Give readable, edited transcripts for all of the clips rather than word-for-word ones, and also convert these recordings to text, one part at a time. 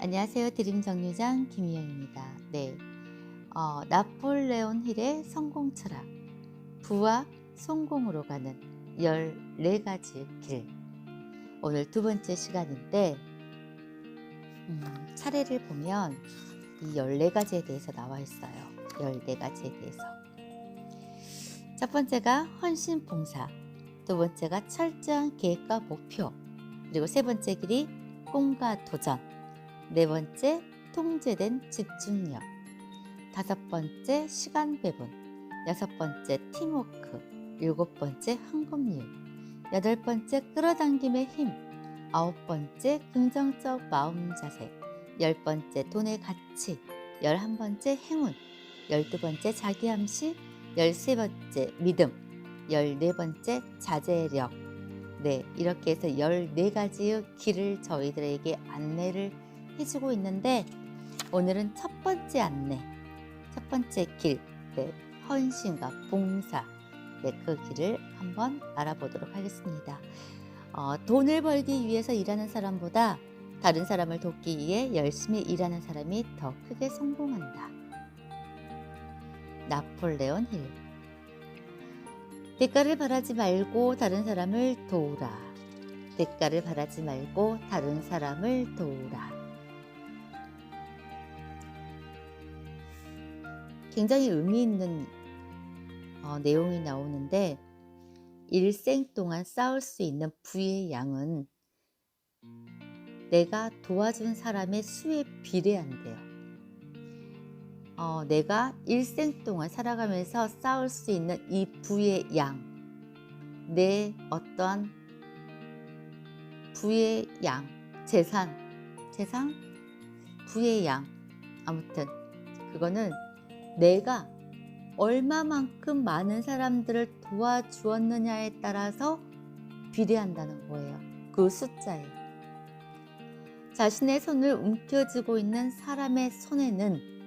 안녕하세요. 드림 정류장 김희영입니다. 네, 나폴레온 힐의 성공 철학, 부와 성공으로 가는 14가지 길. 오늘 두 번째 시간인데, 차례를 보면 이 14가지에 대해서 나와 있어요. 14가지에 대해서. 첫 번째가 헌신 봉사, 두 번째가 철저한 계획과 목표, 그리고 세 번째 길이 꿈과 도전, 네 번째 통제된 집중력, 다섯 번째 시간 배분, 여섯 번째 팀워크, 일곱 번째 황금률, 여덟 번째 끌어당김의 힘, 아홉 번째 긍정적 마음 자세, 열 번째 돈의 가치, 열한 번째 행운, 열두 번째 자기암시, 열세 번째 믿음, 열네 번째 자제력. 네, 이렇게 해서 14가지의 길을 저희들에게 안내를 해주고 있는데, 오늘은 첫 번째 안내, 첫 번째 길, 네, 헌신과 봉사, 네, 그 길을 한번 알아보도록 하겠습니다. 돈을 벌기 위해서 일하는 사람보다 다른 사람을 돕기 위해 열심히 일하는 사람이 더 크게 성공한다. 나폴레온 힐. 대가를 바라지 말고 다른 사람을 도우라. 대가를 바라지 말고 다른 사람을 도우라. 굉장히 의미 있는 내용이 나오는데, 일생 동안 쌓을 수 있는 부의 양은 내가 도와준 사람의 수에 비례한대요. 내가 일생 동안 살아가면서 쌓을 수 있는 이 부의 양, 내 어떠한 부의 양, 재산, 부의 양, 아무튼 그거는 내가 얼마만큼 많은 사람들을 도와주었느냐에 따라서 비례한다는 거예요. 그 숫자에. 자신의 손을 움켜쥐고 있는 사람의 손에는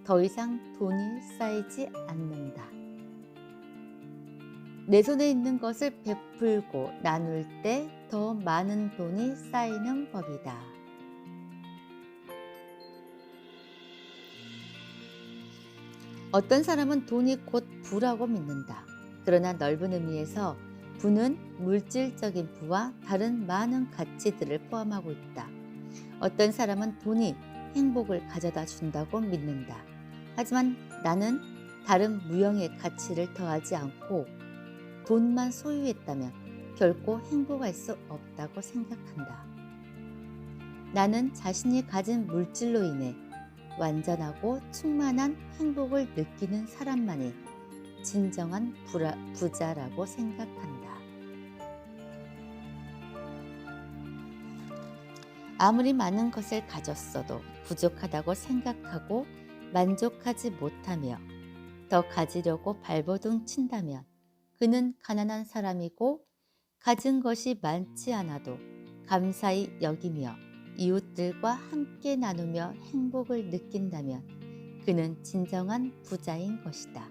더 이상 돈이 쌓이지 않는다. 내 손에 있는 것을 베풀고 나눌 때 더 많은 돈이 쌓이는 법이다. 어떤 사람은 돈이 곧 부라고 믿는다. 그러나 넓은 의미에서 부는 물질적인 부와 다른 많은 가치들을 포함하고 있다. 어떤 사람은 돈이 행복을 가져다 준다고 믿는다. 하지만 나는 다른 무형의 가치를 더하지 않고 돈만 소유했다면 결코 행복할 수 없다고 생각한다. 나는 자신이 가진 물질로 인해 완전하고 충만한 행복을 느끼는 사람만이 진정한 부자라고 생각한다. 아무리 많은 것을 가졌어도 부족하다고 생각하고 만족하지 못하며 더 가지려고 발버둥 친다면 그는 가난한 사람이고, 가진 것이 많지 않아도 감사히 여기며 이웃들과 함께 나누며 행복을 느낀다면 그는 진정한 부자인 것이다.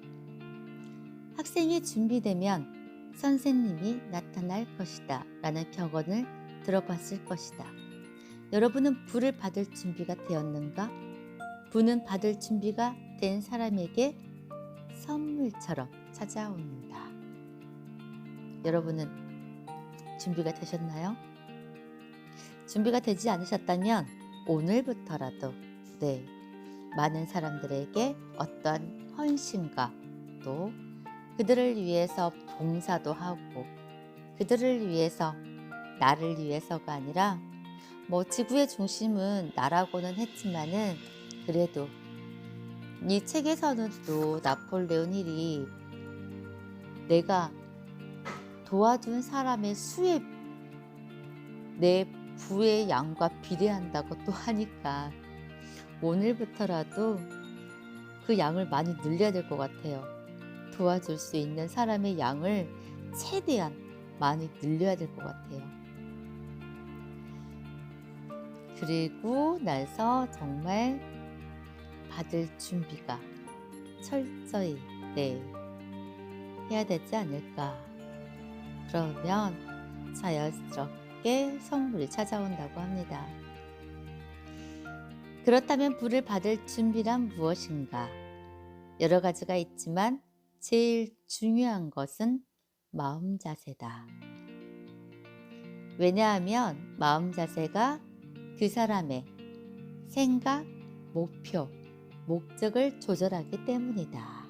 학생이 준비되면 선생님이 나타날 것이다 라는 격언을 들어봤을 것이다. 여러분은 부를 받을 준비가 되었는가? 부는 받을 준비가 된 사람에게 선물처럼 찾아온다. 여러분은 준비가 되셨나요? 준비가 되지 않으셨다면 오늘부터라도 많은 사람들에게 어떠한 헌신과 또 그들을 위해서 봉사도 하고, 그들을 위해서, 나를 위해서가 아니라 지구의 중심은 나라고는 했지만은, 그래도 이 책에서는 또 나폴레온 힐이 내가 도와준 사람의 수에 내 부의 양과 비례한다고 또 하니까 오늘부터라도 그 양을 많이 늘려야 될 것 같아요. 도와줄 수 있는 사람의 양을 최대한 많이 늘려야 될 것 같아요. 그리고 나서 정말 받을 준비가 철저히 해야 되지 않을까. 그러면 자연스럽게 선물이 찾아온다고 합니다. 그렇다면 부를 받을 준비란 무엇인가? 여러 가지가 있지만 제일 중요한 것은 마음 자세다. 왜냐하면 마음 자세가 그 사람의 생각, 목표, 목적을 조절하기 때문이다.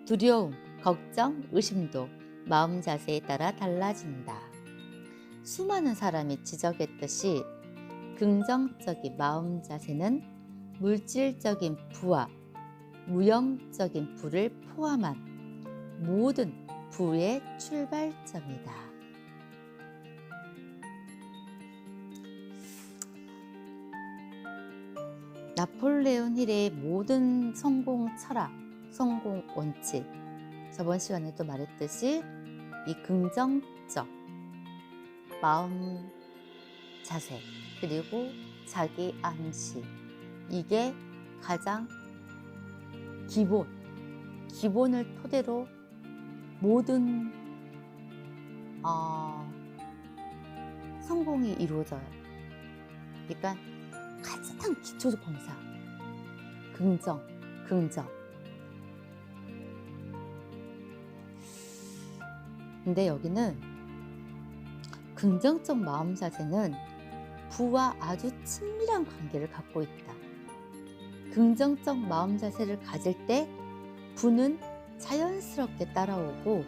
두려움, 걱정, 의심도 마음 자세에 따라 달라진다. 수많은 사람이 지적했듯이 긍정적인 마음 자세는 물질적인 부와 무형적인 부를 포함한 모든 부의 출발점이다. 나폴레온 힐의 모든 성공 철학, 성공 원칙, 저번 시간에도 말했듯이 이 긍정적 마음 자세 그리고 자기 암시, 이게 가장 기본을 토대로 모든 성공이 이루어져요. 그러니까 가장 기초 공사, 긍정. 근데 여기는 긍정적 마음 자세는 부와 아주 친밀한 관계를 갖고 있다. 긍정적 마음 자세를 가질 때 부는 자연스럽게 따라오고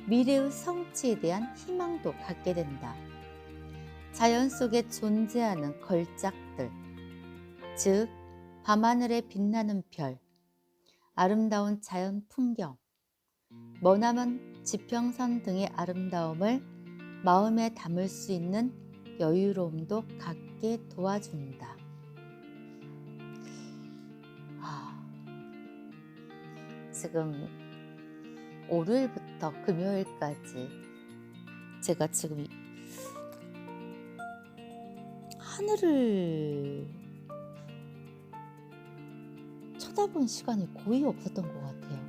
미래의 성취에 대한 희망도 갖게 된다. 자연 속에 존재하는 걸작들, 즉 밤하늘에 빛나는 별, 아름다운 자연 풍경, 머나먼 지평선 등의 아름다움을 마음에 담을 수 있는 여유로움도 갖게 도와준다. 지금 월요일부터 금요일까지 제가 지금 하늘을 쳐다본 시간이 거의 없었던 것 같아요.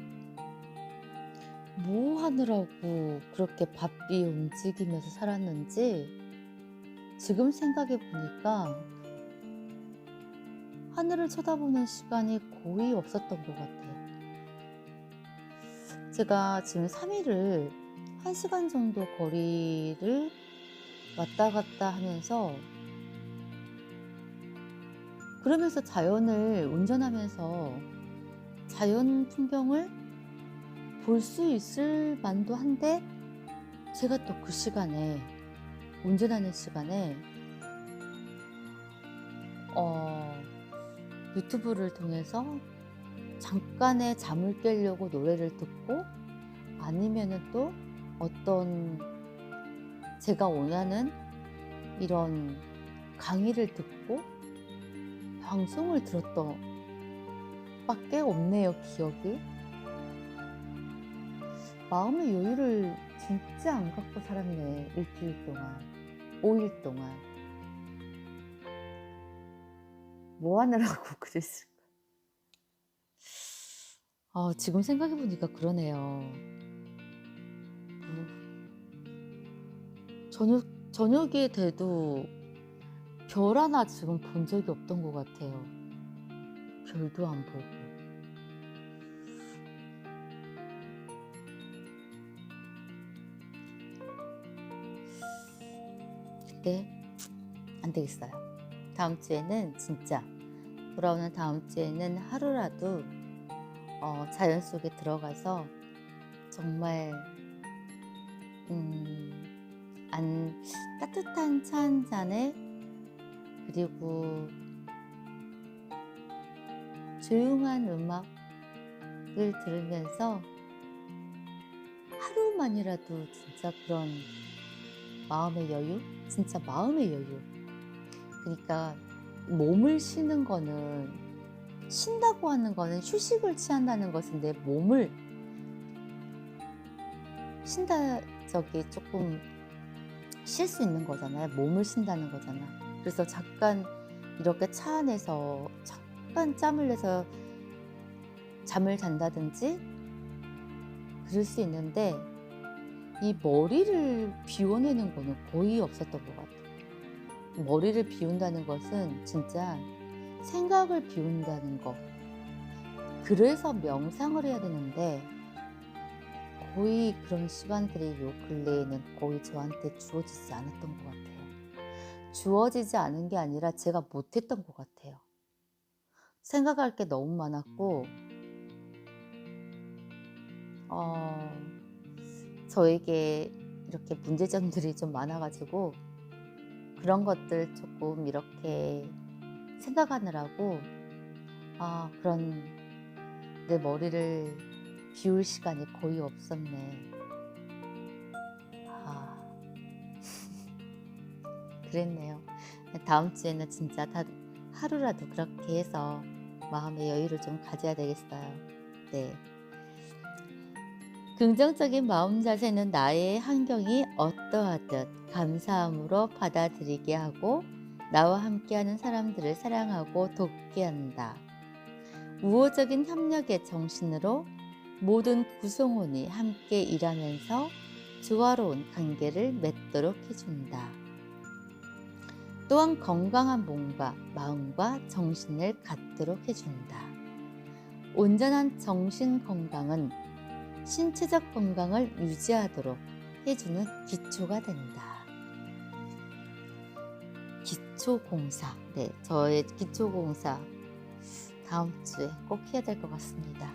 뭐 하느라고 그렇게 바삐 움직이면서 살았는지 지금 생각해 보니까 하늘을 쳐다보는 시간이 거의 없었던 것 같아요. 제가 지금 3일을 1시간 정도 거리를 왔다 갔다 하면서 그러면서 자연을 운전하면서 자연 풍경을 볼 수 있을 만도 한데 제가 또 그 시간에 운전하는 시간에 유튜브를 통해서 잠깐의 잠을 깨려고 노래를 듣고 아니면은 또 어떤 제가 원하는 이런 강의를 듣고 방송을 들었던 밖에 없네요, 기억이. 마음의 여유를 진짜 안 갖고 살았네, 일주일 동안, 5일 동안. 뭐 하느라고 그랬을까? 지금 생각해보니까 그러네요. 저녁에 돼도 별 하나 지금 본 적이 없던 것 같아요. 별도 안 보고. 근데 안 되겠어요. 다음 주에는 진짜 돌아오는 다음 주에는 하루라도 자연 속에 들어가서 정말 따뜻한 차 한 잔에 그리고 조용한 음악을 들으면서 하루만이라도 진짜 그런 마음의 여유? 진짜 마음의 여유. 그러니까 몸을 쉬는 거는, 쉰다고 하는 거는 휴식을 취한다는 것인데 몸을 쉰다, 조금 쉴 수 있는 거잖아요. 몸을 쉰다는 거잖아. 그래서 잠깐 이렇게 차 안에서 잠깐 짬을 내서 잠을 잔다든지 그럴 수 있는데 이 머리를 비워내는 거는 거의 없었던 것 같아요. 머리를 비운다는 것은 진짜 생각을 비운다는 것. 그래서 명상을 해야 되는데 거의 그런 시간들이 요 근래에는 거의 저한테 주어지지 않았던 것 같아요. 주어지지 않은 게 아니라 제가 못했던 것 같아요. 생각할 게 너무 많았고 어, 저에게 이렇게 문제점들이 좀 많아가지고 그런 것들 조금 이렇게 생각하느라고 그런 내 머리를 비울 시간이 거의 없었네. 아, 그랬네요. 다음 주에는 진짜 하루라도 그렇게 해서 마음의 여유를 좀 가져야 되겠어요. 네. 긍정적인 마음 자세는 나의 환경이 어떠하든 감사함으로 받아들이게 하고 나와 함께하는 사람들을 사랑하고 돕게 한다. 우호적인 협력의 정신으로 모든 구성원이 함께 일하면서 조화로운 관계를 맺도록 해준다. 또한 건강한 몸과 마음과 정신을 갖도록 해준다. 온전한 정신 건강은 신체적 건강을 유지하도록 해주는 기초가 된다. 기초공사. 네, 저의 기초공사 다음 주에 꼭 해야 될 것 같습니다.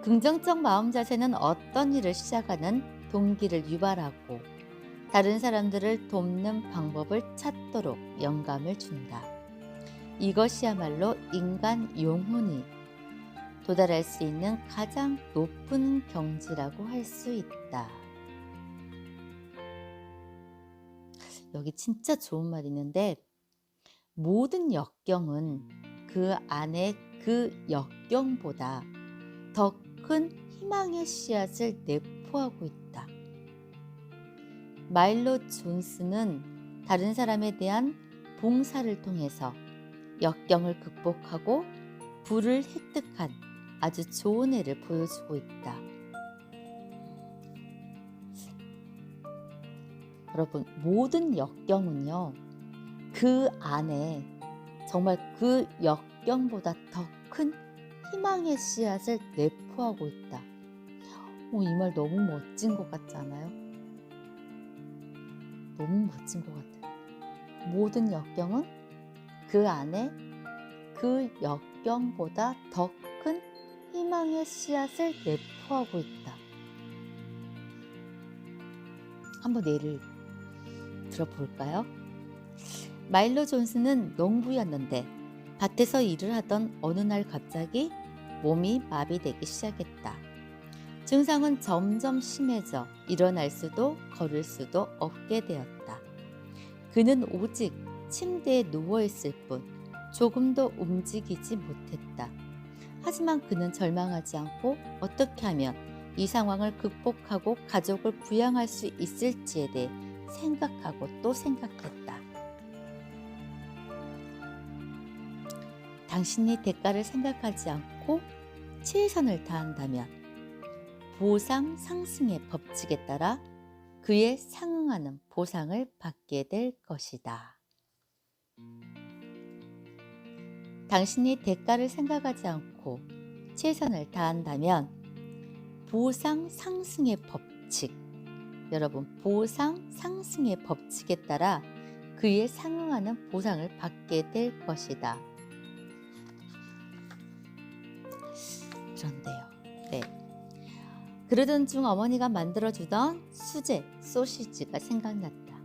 긍정적 마음 자세는 어떤 일을 시작하는 동기를 유발하고 다른 사람들을 돕는 방법을 찾도록 영감을 준다. 이것이야말로 인간 영혼이 도달할 수 있는 가장 높은 경지라고 할 수 있다. 여기 진짜 좋은 말이 있는데 모든 역경은 그 안에 그 역경보다 더 큰 희망의 씨앗을 내포하고 있다. 마일로 존스는 다른 사람에 대한 봉사를 통해서 역경을 극복하고 부를 획득한 아주 좋은 예를 보여주고 있다. 여러분, 모든 역경은요, 그 안에 정말 그 역경보다 더 큰 희망의 씨앗을 내포하고 있다. 이 말 너무 멋진 것 같지 않아요? 너무 멋진 것 같아요. 모든 역경은 그 안에 그 역경보다 더 큰 희망의 씨앗을 내포하고 있다. 한번 예를 들어볼까요? 마일로 존스는 농부였는데 밭에서 일을 하던 어느 날 갑자기 몸이 마비되기 시작했다. 증상은 점점 심해져 일어날 수도 걸을 수도 없게 되었다. 그는 오직 침대에 누워있을 뿐 조금도 움직이지 못했다. 하지만 그는 절망하지 않고 어떻게 하면 이 상황을 극복하고 가족을 부양할 수 있을지에 대해 생각하고 또 생각했다. 당신이 대가를 생각하지 않고 최선을 다한다면 보상 상승의 법칙에 따라 그에 상응하는 보상을 받게 될 것이다. 당신이 대가를 생각하지 않고 최선을 다한다면 보상 상승의 법칙, 여러분, 보상 상승의 법칙에 따라 그에 상응하는 보상을 받게 될 것이다. 그런데요, 네. 그러던 중 어머니가 만들어주던 수제 소시지가 생각났다.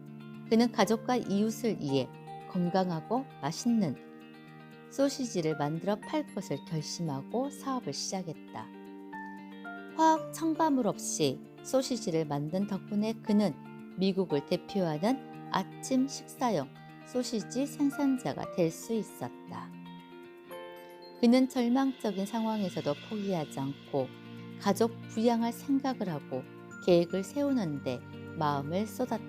그는 가족과 이웃을 위해 건강하고 맛있는 소시지를 만들어 팔 것을 결심하고 사업을 시작했다. 화학 첨가물 없이 소시지를 만든 덕분에 그는 미국을 대표하는 아침 식사용 소시지 생산자가 될 수 있었다. 그는 절망적인 상황에서도 포기하지 않고 가족 부양할 생각을 하고 계획을 세우는데 마음을 쏟았다.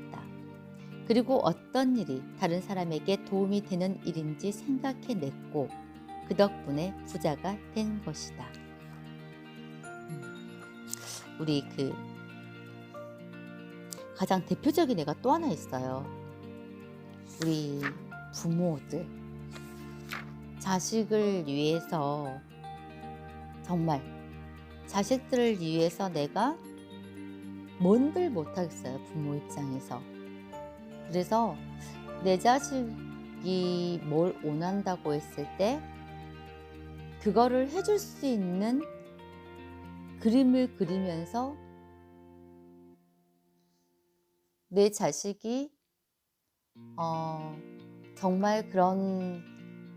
그리고 어떤 일이 다른 사람에게 도움이 되는 일인지 생각해냈고 그 덕분에 부자가 된 것이다. 우리 가장 대표적인 애가 또 하나 있어요. 우리 부모들, 자식을 위해서, 정말 자식들을 위해서 내가 뭔들 못하겠어요, 부모 입장에서. 그래서 내 자식이 뭘 원한다고 했을 때 그거를 해줄 수 있는 그림을 그리면서 내 자식이 정말 그런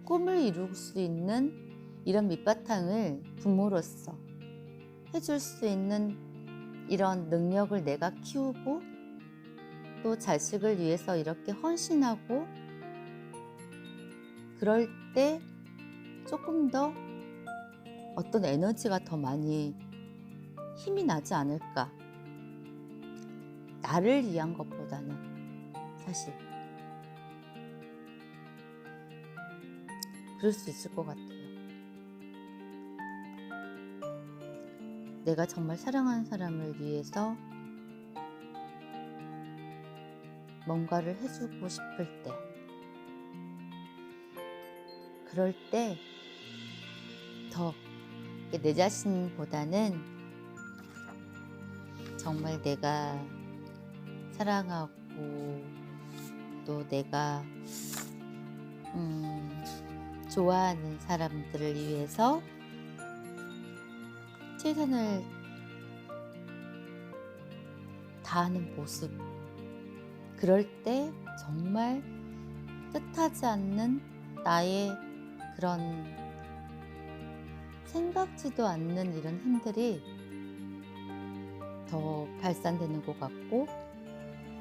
꿈을 이룰 수 있는 이런 밑바탕을 부모로서 해줄 수 있는 이런 능력을 내가 키우고, 또 자식을 위해서 이렇게 헌신하고, 그럴 때 조금 더 어떤 에너지가 더 많이 힘이 나지 않을까. 나를 위한 것보다는 사실 그럴 수 있을 것 같아요. 내가 정말 사랑하는 사람을 위해서 뭔가를 해주고 싶을 때, 그럴 때 더 내 자신보다는 정말 내가 사랑하고 또 내가 좋아하는 사람들을 위해서 최선을 다하는 모습, 그럴 때 정말 뜻하지 않는 나의 그런 생각지도 않는 이런 힘들이 더 발산되는 것 같고,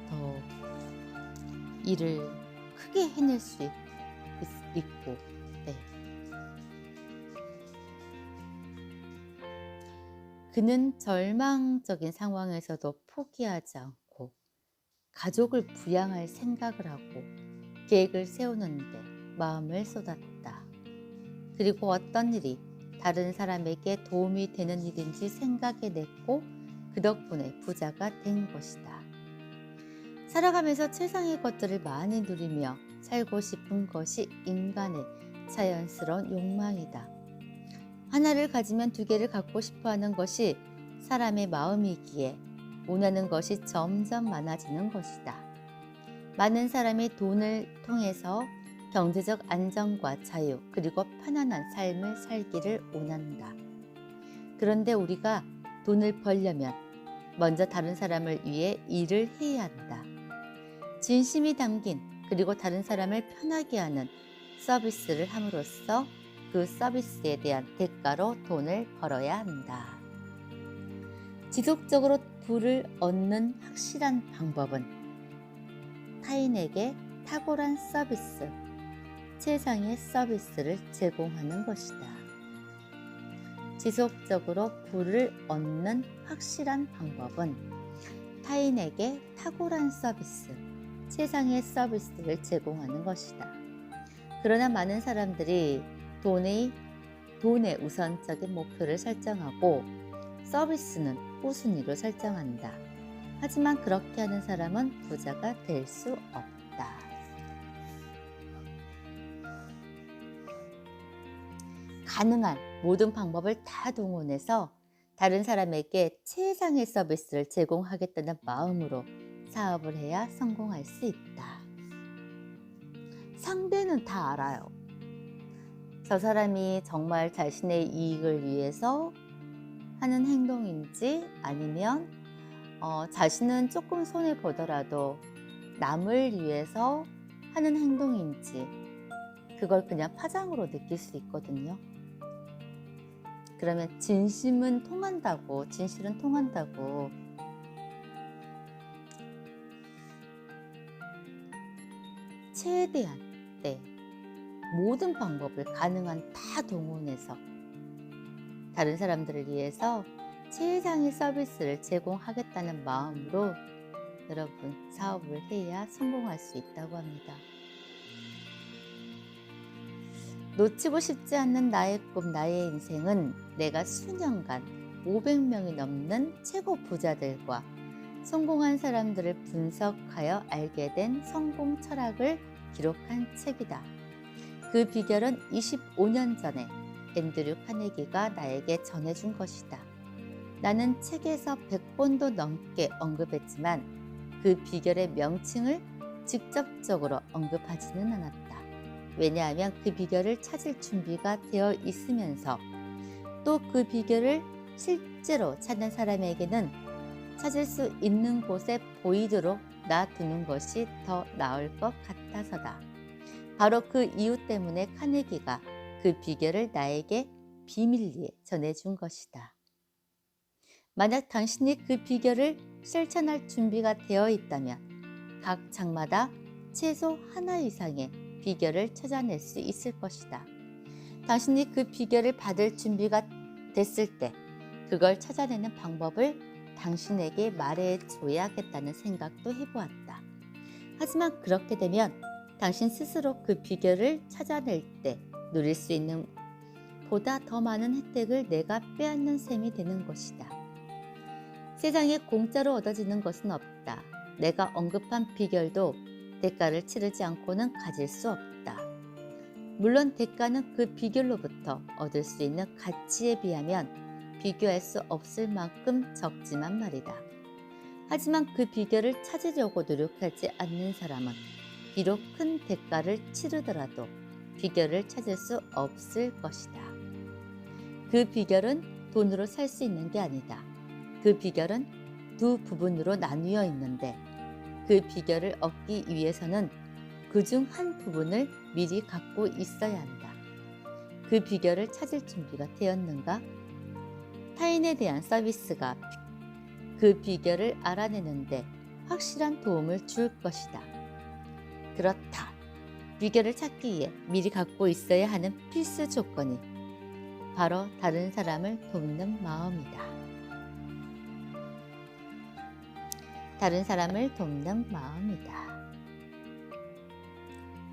더 일을 크게 해낼 수 있고, 네. 그는 절망적인 상황에서도 포기하지 않고 가족을 부양할 생각을 하고 계획을 세우는데 마음을 쏟았다. 그리고 어떤 일이 다른 사람에게 도움이 되는 일인지 생각해냈고 그 덕분에 부자가 된 것이다. 살아가면서 최상의 것들을 많이 누리며 살고 싶은 것이 인간의 자연스러운 욕망이다. 하나를 가지면 두 개를 갖고 싶어하는 것이 사람의 마음이기에 원하는 것이 점점 많아지는 것이다. 많은 사람이 돈을 통해서 경제적 안정과 자유, 그리고 편안한 삶을 살기를 원한다. 그런데 우리가 돈을 벌려면 먼저 다른 사람을 위해 일을 해야 한다. 진심이 담긴, 그리고 다른 사람을 편하게 하는 서비스를 함으로써 그 서비스에 대한 대가로 돈을 벌어야 한다. 지속적으로 부를 얻는 확실한 방법은 타인에게 탁월한 서비스, 최상의 서비스를 제공하는 것이다. 지속적으로 부를 얻는 확실한 방법은 타인에게 탁월한 서비스, 최상의 서비스를 제공하는 것이다. 그러나 많은 사람들이 돈의 우선적인 목표를 설정하고 서비스는 우순위로 설정한다. 하지만 그렇게 하는 사람은 부자가 될 수 없다. 가능한 모든 방법을 다 동원해서 다른 사람에게 최상의 서비스를 제공하겠다는 마음으로 사업을 해야 성공할 수 있다. 상대는 다 알아요. 저 사람이 정말 자신의 이익을 위해서 하는 행동인지, 아니면 자신은 조금 손해보더라도 남을 위해서 하는 행동인지, 그걸 그냥 파장으로 느낄 수 있거든요. 그러면 진실은 통한다고 최대한 모든 방법을 가능한 다 동원해서 다른 사람들을 위해서 최상의 서비스를 제공하겠다는 마음으로 여러분 사업을 해야 성공할 수 있다고 합니다. 놓치고 싶지 않는 나의 꿈, 나의 인생은 내가 수년간 500명이 넘는 최고 부자들과 성공한 사람들을 분석하여 알게 된 성공 철학을 기록한 책이다. 그 비결은 25년 전에 앤드류 카네기가 나에게 전해준 것이다. 나는 책에서 100번도 넘게 언급했지만 그 비결의 명칭을 직접적으로 언급하지는 않았다. 왜냐하면 그 비결을 찾을 준비가 되어 있으면서 또 그 비결을 실제로 찾는 사람에게는 찾을 수 있는 곳에 보이도록 놔두는 것이 더 나을 것 같아서다. 바로 그 이유 때문에 카네기가 그 비결을 나에게 비밀리에 전해준 것이다. 만약 당신이 그 비결을 실천할 준비가 되어 있다면 각 장마다 최소 하나 이상의 비결을 찾아낼 수 있을 것이다. 당신이 그 비결을 받을 준비가 됐을 때 그걸 찾아내는 방법을 당신에게 말해줘야겠다는 생각도 해보았다. 하지만 그렇게 되면 당신 스스로 그 비결을 찾아낼 때 누릴 수 있는 보다 더 많은 혜택을 내가 빼앗는 셈이 되는 것이다. 세상에 공짜로 얻어지는 것은 없다. 내가 언급한 비결도 대가를 치르지 않고는 가질 수 없다. 물론 대가는 그 비결로부터 얻을 수 있는 가치에 비하면 비교할 수 없을 만큼 적지만 말이다. 하지만 그 비결을 찾으려고 노력하지 않는 사람은 비록 큰 대가를 치르더라도 비결을 찾을 수 없을 것이다. 그 비결은 돈으로 살 수 있는 게 아니다. 그 비결은 두 부분으로 나뉘어 있는데 그 비결을 얻기 위해서는 그중 한 부분을 미리 갖고 있어야 한다. 그 비결을 찾을 준비가 되었는가? 타인에 대한 서비스가 그 비결을 알아내는데 확실한 도움을 줄 것이다. 그렇다. 비결을 찾기 위해 미리 갖고 있어야 하는 필수 조건이 바로 다른 사람을 돕는 마음이다. 다른 사람을 돕는 마음이다.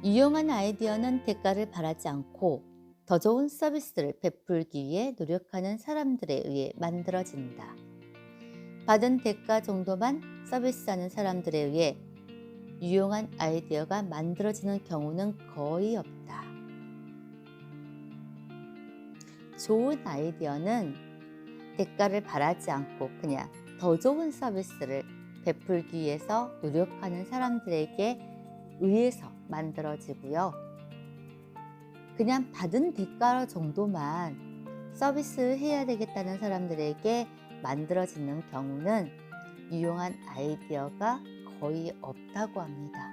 유용한 아이디어는 대가를 바라지 않고 더 좋은 서비스를 베풀기 위해 노력하는 사람들에 의해 만들어진다. 받은 대가 정도만 서비스하는 사람들에 의해 유용한 아이디어가 만들어지는 경우는 거의 없다. 좋은 아이디어는 대가를 바라지 않고 그냥 더 좋은 서비스를 베풀기 위해서 노력하는 사람들에게 의해서 만들어지고요. 그냥 받은 대가 정도만 서비스해야 되겠다는 사람들에게 만들어지는 경우는 유용한 아이디어가 거의 없다고 합니다.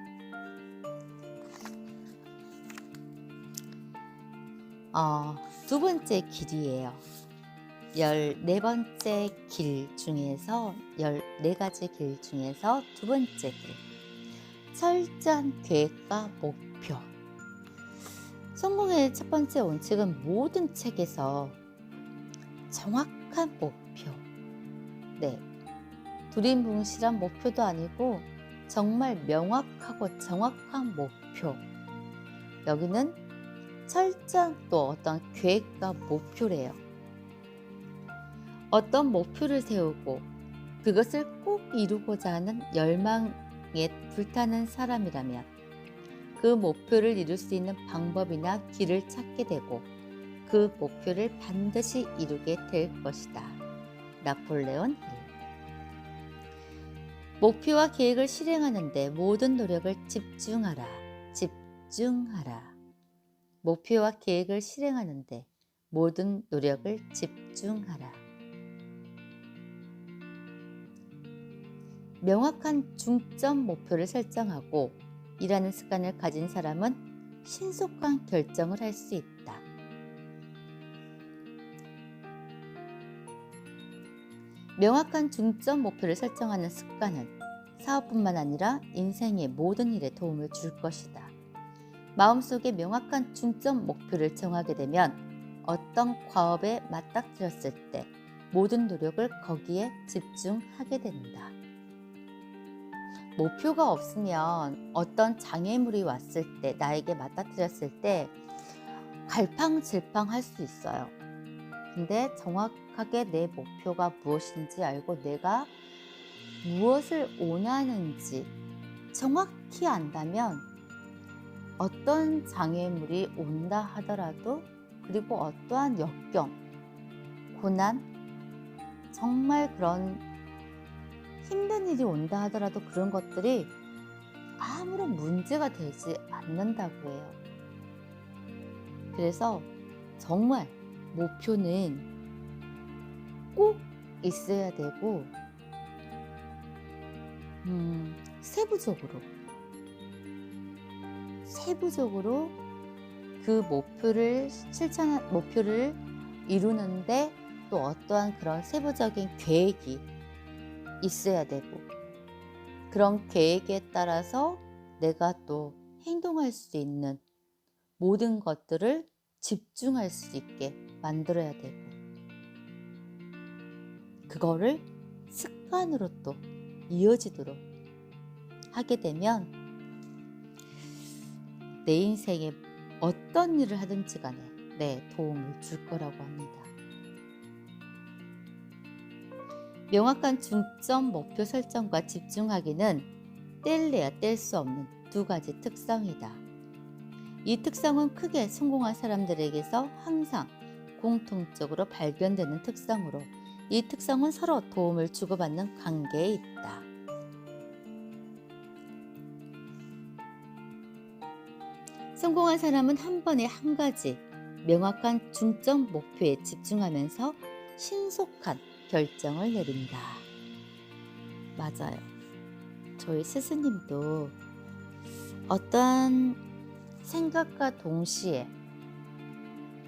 두 번째 길이에요. 14번째 길 중에서 14가지 길 중에서 두 번째 길. 철저한 계획과 목표. 성공의 첫 번째 원칙은 모든 책에서 정확한 목표. 네. 두리뭉실한 목표도 아니고 정말 명확하고 정확한 목표. 여기는 철저한 또 어떤 계획과 목표래요. 어떤 목표를 세우고 그것을 꼭 이루고자 하는 열망에 불타는 사람이라면 그 목표를 이룰 수 있는 방법이나 길을 찾게 되고 그 목표를 반드시 이루게 될 것이다. 나폴레온 힐. 목표와 계획을 실행하는 데 모든 노력을 집중하라. 집중하라. 목표와 계획을 실행하는 데 모든 노력을 집중하라. 명확한 중점 목표를 설정하고 일하는 습관을 가진 사람은 신속한 결정을 할 수 있다. 명확한 중점 목표를 설정하는 습관은 사업뿐만 아니라 인생의 모든 일에 도움을 줄 것이다. 마음속에 명확한 중점 목표를 정하게 되면 어떤 과업에 맞닥뜨렸을 때 모든 노력을 거기에 집중하게 된다. 목표가 없으면 어떤 장애물이 왔을 때, 나에게 맞닥뜨렸을 때 갈팡질팡할 수 있어요. 근데 정확하게 내 목표가 무엇인지 알고 내가 무엇을 원하는지 정확히 안다면 어떤 장애물이 온다 하더라도, 그리고 어떠한 역경, 고난, 정말 그런 힘든 일이 온다 하더라도 그런 것들이 아무런 문제가 되지 않는다고 해요. 그래서 정말 목표는 꼭 있어야 되고, 세부적으로 그 목표를 이루는데 또 어떠한 그런 세부적인 계획이 있어야 되고, 그런 계획에 따라서 내가 또 행동할 수 있는 모든 것들을 집중할 수 있게 만들어야 되고, 그거를 습관으로 또 이어지도록 하게 되면 내 인생에 어떤 일을 하든지 간에 도움을 줄 거라고 합니다. 명확한 중점 목표 설정과 집중하기는 뗄래야 뗄 수 없는 두 가지 특성이다. 이 특성은 크게 성공한 사람들에게서 항상 공통적으로 발견되는 특성으로, 이 특성은 서로 도움을 주고받는 관계에 있다. 성공한 사람은 한 번에 한 가지 명확한 중점 목표에 집중하면서 신속한 결정을 내린다. 맞아요. 저희 스승님도 어떠한 생각과 동시에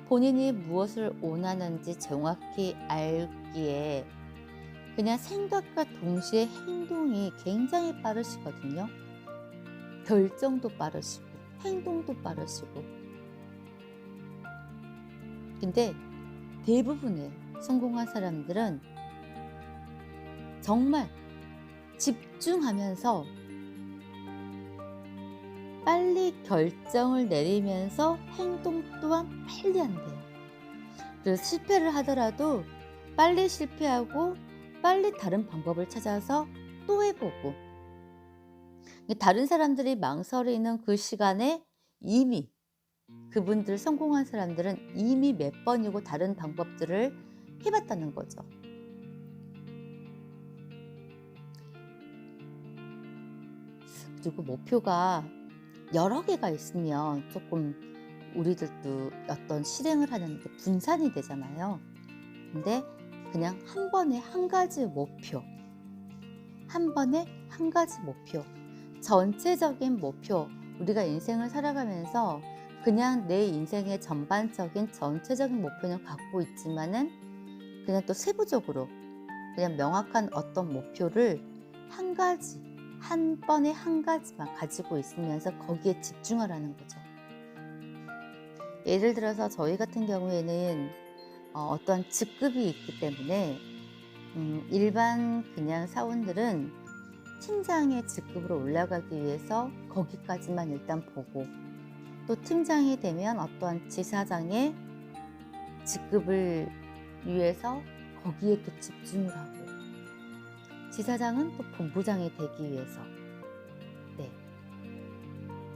본인이 무엇을 원하는지 정확히 알기에 그냥 생각과 동시에 행동이 굉장히 빠르시거든요. 결정도 빠르시고 행동도 빠르시고. 근데 대부분의 성공한 사람들은 정말 집중하면서 빨리 결정을 내리면서 행동 또한 빨리 한대요. 그래서 실패를 하더라도 빨리 실패하고 빨리 다른 방법을 찾아서 또 해보고, 다른 사람들이 망설이는 그 시간에 이미 그분들 성공한 사람들은 이미 몇 번이고 다른 방법들을 해봤다는 거죠. 그리고 목표가 여러 개가 있으면 조금 우리들도 어떤 실행을 하는데 분산이 되잖아요. 근데 그냥 한 번에 한 가지 목표, 전체적인 목표, 우리가 인생을 살아가면서 그냥 내 인생의 전반적인 전체적인 목표는 갖고 있지만은 그냥 또 세부적으로 그냥 명확한 어떤 목표를 한 번에 한 가지만 가지고 있으면서 거기에 집중하라는 거죠. 예를 들어서 저희 같은 경우에는 어떠한 직급이 있기 때문에 일반 그냥 사원들은 팀장의 직급으로 올라가기 위해서 거기까지만 일단 보고, 또 팀장이 되면 어떠한 지사장의 직급을 위해서 거기에 또 집중을 하고, 지사장은 또 본부장이 되기 위해서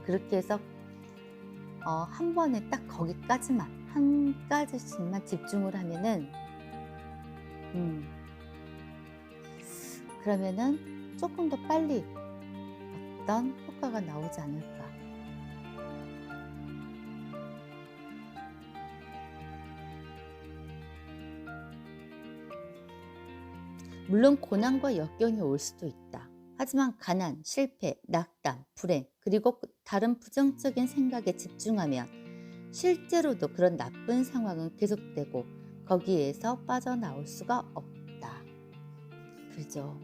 그렇게 해서 한 번에 딱 거기까지만 한 가지씩만 집중을 하면은 그러면은 조금 더 빨리 어떤 효과가 나오지 않을까. 물론 고난과 역경이 올 수도 있다. 하지만 가난, 실패, 낙담, 불행, 그리고 다른 부정적인 생각에 집중하면 실제로도 그런 나쁜 상황은 계속되고 거기에서 빠져나올 수가 없다. 그죠?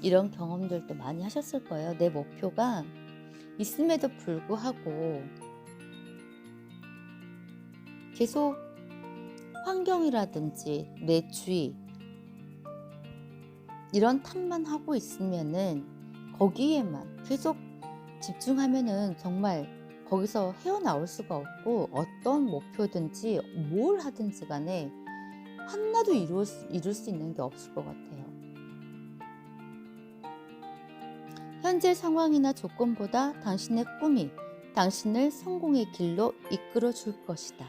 이런 경험들도 많이 하셨을 거예요. 내 목표가 있음에도 불구하고 계속 환경이라든지 내 주위 이런 탓만 하고 있으면은 거기에만 계속 집중하면은 정말 거기서 헤어나올 수가 없고, 어떤 목표든지 뭘 하든지 간에 하나도 이룰 수 있는 게 없을 것 같아요. 현재 상황이나 조건보다 당신의 꿈이 당신을 성공의 길로 이끌어 줄 것이다.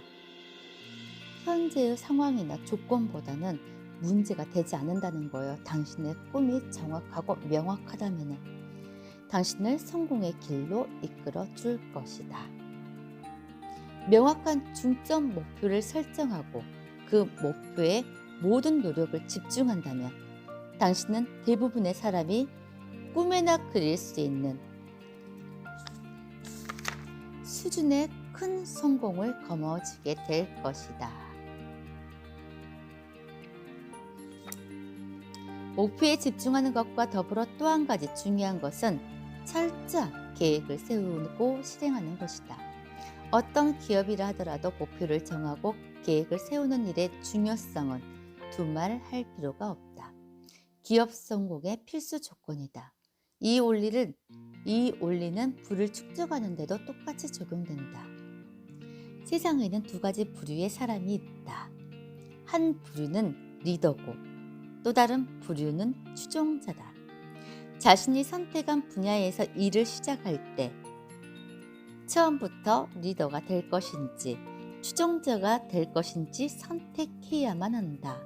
현재의 상황이나 조건보다는 문제가 되지 않는다는 거예요. 당신의 꿈이 정확하고 명확하다면 당신을 성공의 길로 이끌어 줄 것이다. 명확한 중점 목표를 설정하고 그 목표에 모든 노력을 집중한다면 당신은 대부분의 사람이 꿈에나 그릴 수 있는 수준의 큰 성공을 거머쥐게 될 것이다. 목표에 집중하는 것과 더불어 또 한 가지 중요한 것은 철저한 계획을 세우고 실행하는 것이다. 어떤 기업이라 하더라도 목표를 정하고 계획을 세우는 일의 중요성은 두말할 필요가 없다. 기업 성공의 필수 조건이다. 이 원리는 부를 축적하는 데도 똑같이 적용된다. 세상에는 두 가지 부류의 사람이 있다. 한 부류는 리더고 또 다른 부류는 추종자다. 자신이 선택한 분야에서 일을 시작할 때 처음부터 리더가 될 것인지 추종자가 될 것인지 선택해야만 한다.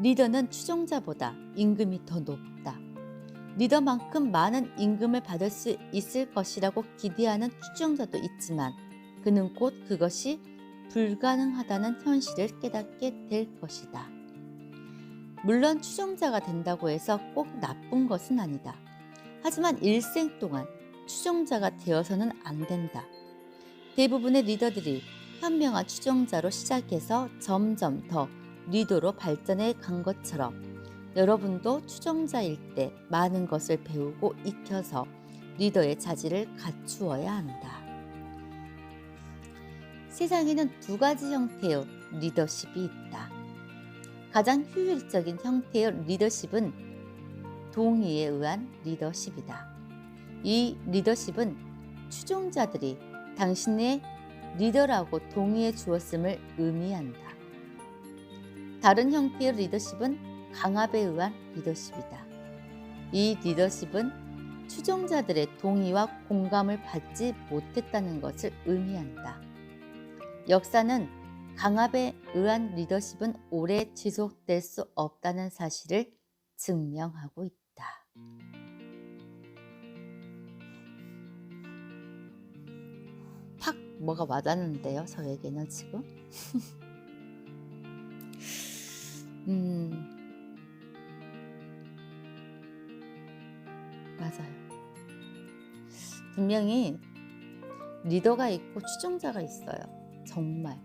리더는 추종자보다 임금이 더 높다. 리더만큼 많은 임금을 받을 수 있을 것이라고 기대하는 추종자도 있지만 그는 곧 그것이 불가능하다는 현실을 깨닫게 될 것이다. 물론 추종자가 된다고 해서 꼭 나쁜 것은 아니다. 하지만 일생 동안 추종자가 되어서는 안 된다. 대부분의 리더들이 현명한 추종자로 시작해서 점점 더 리더로 발전해 간 것처럼 여러분도 추종자일 때 많은 것을 배우고 익혀서 리더의 자질을 갖추어야 한다. 세상에는 두 가지 형태의 리더십이 있다. 가장 효율적인 형태의 리더십은 동의에 의한 리더십이다. 이 리더십은 추종자들이 당신의 리더라고 동의해 주었음을 의미한다. 다른 형태의 리더십은 강압에 의한 리더십이다. 이 리더십은 추종자들의 동의와 공감을 받지 못했다는 것을 의미한다. 역사는 강압에 의한 리더십은 오래 지속될 수 없다는 사실을 증명하고 있다. 팍 뭐가 와닿는데요, 저에게는 지금. 맞아요. 분명히 리더가 있고 추종자가 있어요. 정말.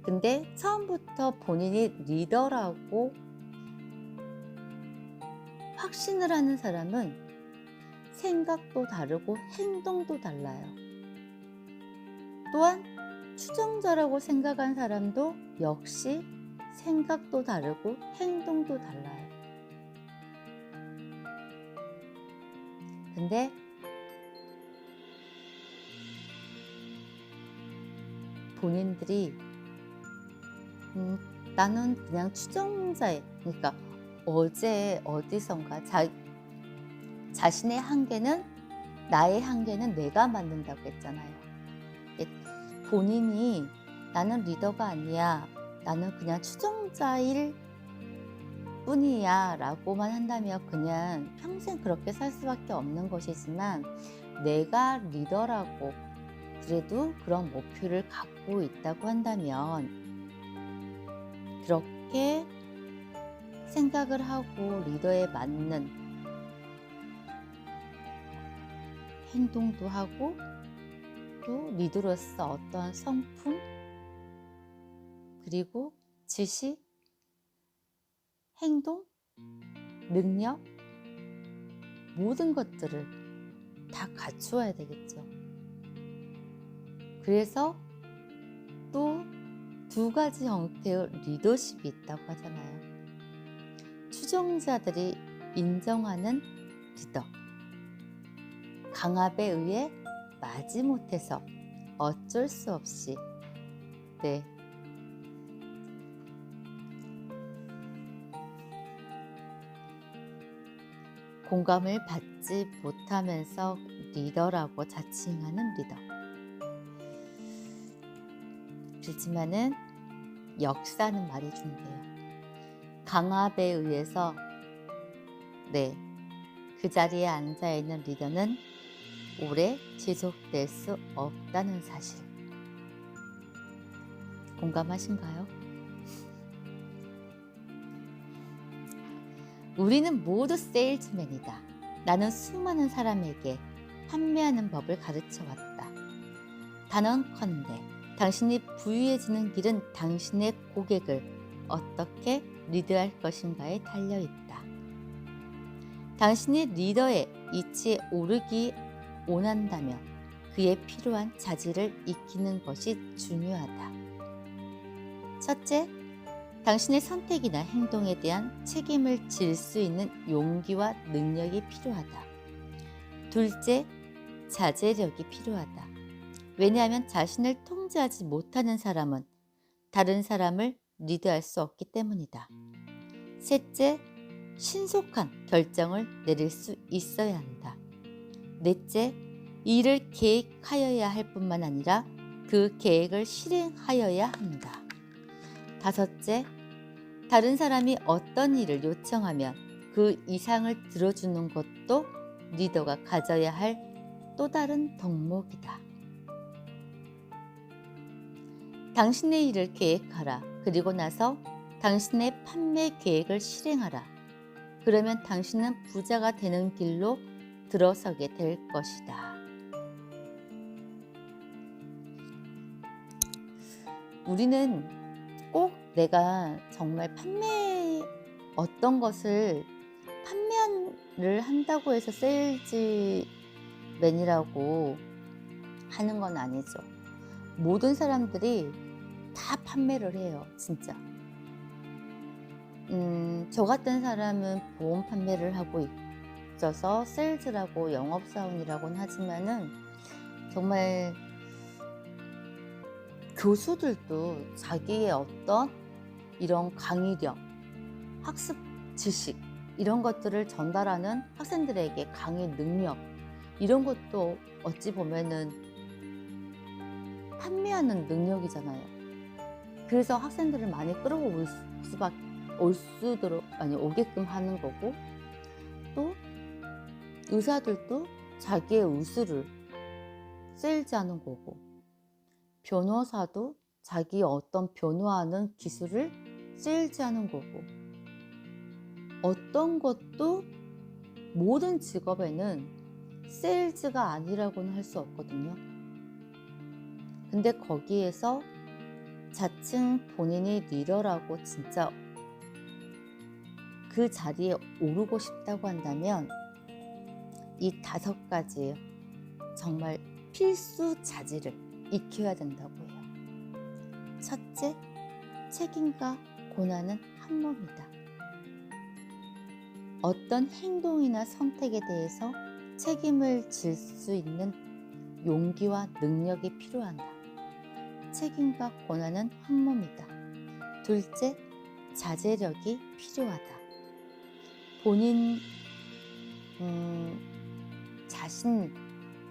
근데 처음부터 본인이 리더라고 확신을 하는 사람은 생각도 다르고 행동도 달라요. 또한 추종자라고 생각한 사람도 역시 생각도 다르고 행동도 달라요. 근데 본인들이 나는 그냥 추종자에, 그러니까 어제 어디선가 자신의 한계는, 나의 한계는 내가 만든다고 했잖아요. 본인이 나는 리더가 아니야, 나는 그냥 추종자일 뿐이야 라고만 한다면 그냥 평생 그렇게 살 수밖에 없는 것이지만, 내가 리더라고 그래도 그런 목표를 갖고 있다고 한다면 그렇게 생각을 하고 리더에 맞는 행동도 하고 또 리더로서 어떠한 성품 그리고 지식, 행동, 능력 모든 것들을 다 갖추어야 되겠죠. 그래서 또 두 가지 형태의 리더십이 있다고 하잖아요. 추종자들이 인정하는 리더. 강압에 의해 마지못해서 어쩔 수 없이 공감을 받지 못하면서 리더라고 자칭하는 리더. 그렇지만은 역사는 말해준대요. 강압에 의해서 그 자리에 앉아있는 리더는 오래 지속될 수 없다는 사실. 공감하신가요? 우리는 모두 세일즈맨이다. 나는 수많은 사람에게 판매하는 법을 가르쳐왔다. 단언컨대 당신이 부유해지는 길은 당신의 고객을 어떻게 리드할 것인가에 달려있다. 당신이 리더의 이치에 오르기 원한다면 그에 필요한 자질을 익히는 것이 중요하다. 첫째, 당신의 선택이나 행동에 대한 책임을 질 수 있는 용기와 능력이 필요하다. 둘째, 자제력이 필요하다. 왜냐하면 자신을 통제하지 못하는 사람은 다른 사람을 리드할 수 없기 때문이다. 셋째, 신속한 결정을 내릴 수 있어야 한다. 넷째, 일을 계획하여야 할 뿐만 아니라 그 계획을 실행하여야 한다. 다섯째, 다른 사람이 어떤 일을 요청하면 그 이상을 들어주는 것도 리더가 가져야 할 또 다른 덕목이다. 당신의 일을 계획하라. 그리고 나서 당신의 판매 계획을 실행하라. 그러면 당신은 부자가 되는 길로 들어서게 될 것이다. 우리는 꼭 내가 정말 어떤 것을 판매를 한다고 해서 세일즈맨이라고 하는 건 아니죠. 모든 사람들이 다 판매를 해요, 진짜. 저 같은 사람은 보험 판매를 하고 있어서 세일즈라고 영업사원이라고는 하지만은 정말 교수들도 자기의 어떤 이런 강의력, 학습 지식 이런 것들을 전달하는 학생들에게 강의 능력 이런 것도 어찌 보면은 판매하는 능력이잖아요. 그래서 학생들을 많이 끌어올 오게끔 하는 거고, 또 의사들도 자기의 의술을 세일즈하는 거고, 변호사도 자기 어떤 변호하는 기술을 세일즈하는 거고, 어떤 것도 모든 직업에는 세일즈가 아니라고는 할 수 없거든요. 근데 거기에서 자칭 본인이 리더라고 진짜 그 자리에 오르고 싶다고 한다면 이 5가지 정말 필수 자질을 익혀야 된다고 해요. 첫째, 책임과 고난은 한 몸이다. 어떤 행동이나 선택에 대해서 책임을 질 수 있는 용기와 능력이 필요하다. 책임과 고난은 한 몸이다. 둘째, 자제력이 필요하다.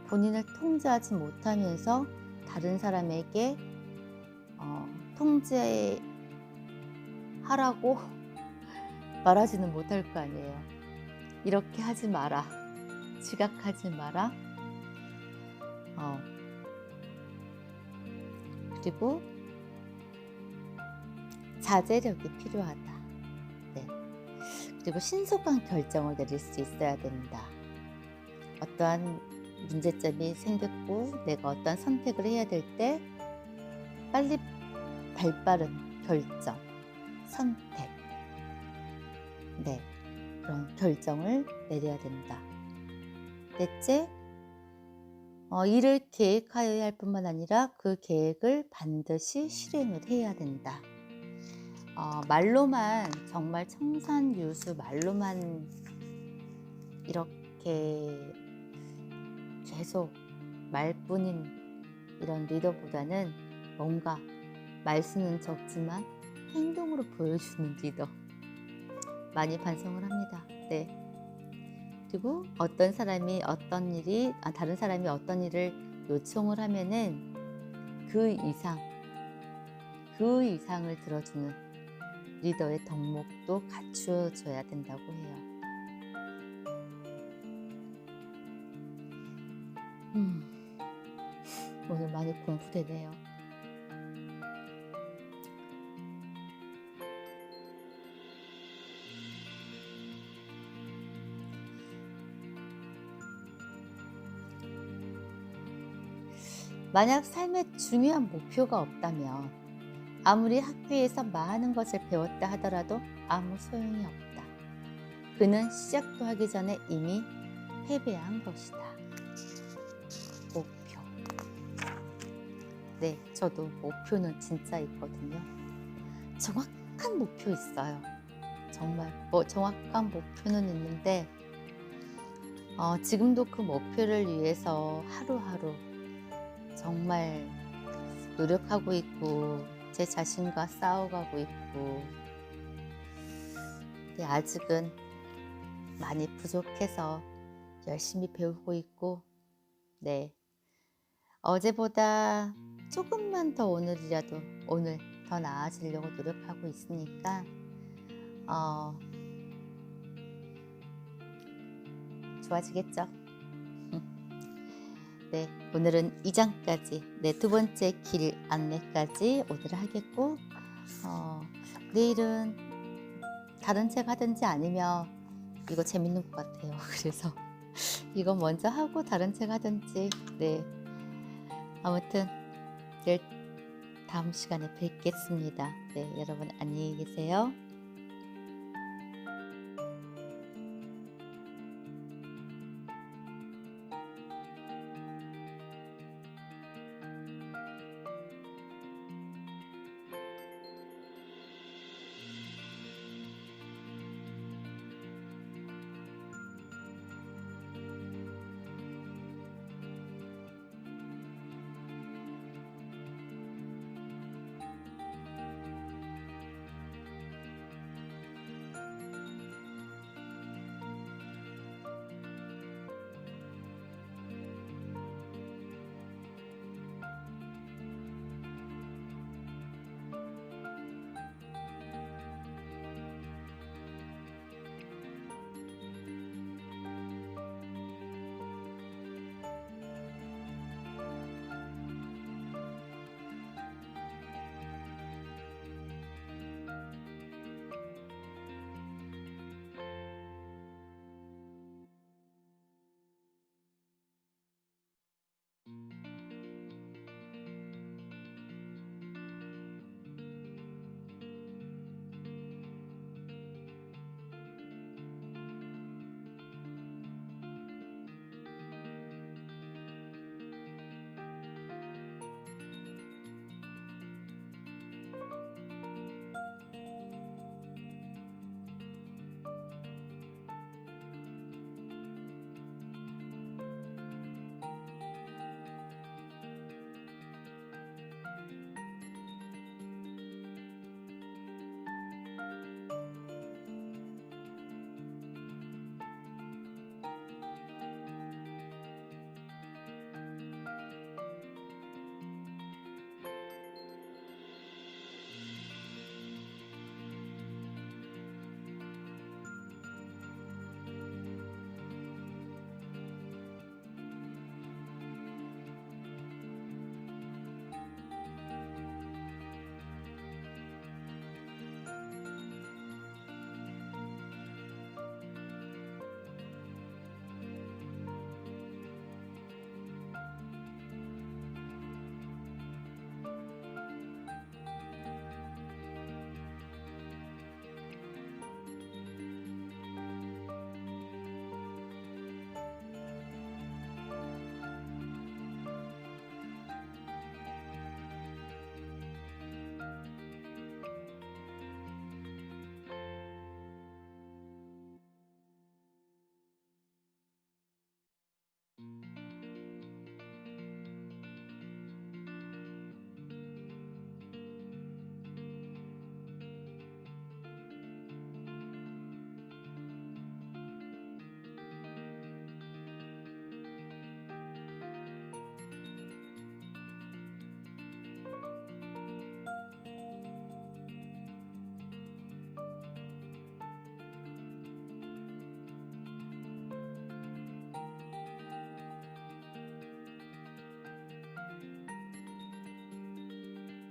본인을 통제하지 못하면서 다른 사람에게 통제하라고 말하지는 못할 거 아니에요. 이렇게 하지 마라. 지각하지 마라. 그리고 자제력이 필요하다. 그리고 신속한 결정을 내릴 수 있어야 된다. 어떠한 문제점이 생겼고 내가 어떠한 선택을 해야 될 때 빨리 발빠른 결정, 선택, 그런 결정을 내려야 된다. 넷째, 일을 계획하여야 할 뿐만 아니라 그 계획을 반드시 실행을 해야 된다. 말로만 정말 청산유수 말로만 이렇게 계속 말뿐인 이런 리더보다는 뭔가 말수는 적지만 행동으로 보여주는 리더 많이 반성을 합니다. 그리고 어떤 사람이 어떤 일이 다른 사람이 어떤 일을 요청을 하면은 그 이상을 들어주는 리더의 덕목도 갖추어져야 된다고 해요. 오늘 많이 공부되네요. 만약 삶에 중요한 목표가 없다면 아무리 학교에서 많은 것을 배웠다 하더라도 아무 소용이 없다. 그는 시작도 하기 전에 이미 패배한 것이다. 목표. 네, 저도 목표는 진짜 있거든요. 정확한 목표 있어요. 정말 정확한 목표는 있는데 지금도 그 목표를 위해서 하루하루 정말 노력하고 있고 제 자신과 싸워가고 있고, 근데 아직은 많이 부족해서 열심히 배우고 있고, 네, 어제보다 조금만 더 오늘 더 나아지려고 노력하고 있으니까 좋아지겠죠. 네, 오늘은 2장까지, 네, 두 번째 길 안내까지 오늘 하겠고, 내일은 다른 책 하든지 아니면 이거 재밌는 것 같아요. 그래서 이거 먼저 하고 다른 책 하든지, 네, 아무튼 내일 다음 시간에 뵙겠습니다. 네, 여러분 안녕히 계세요.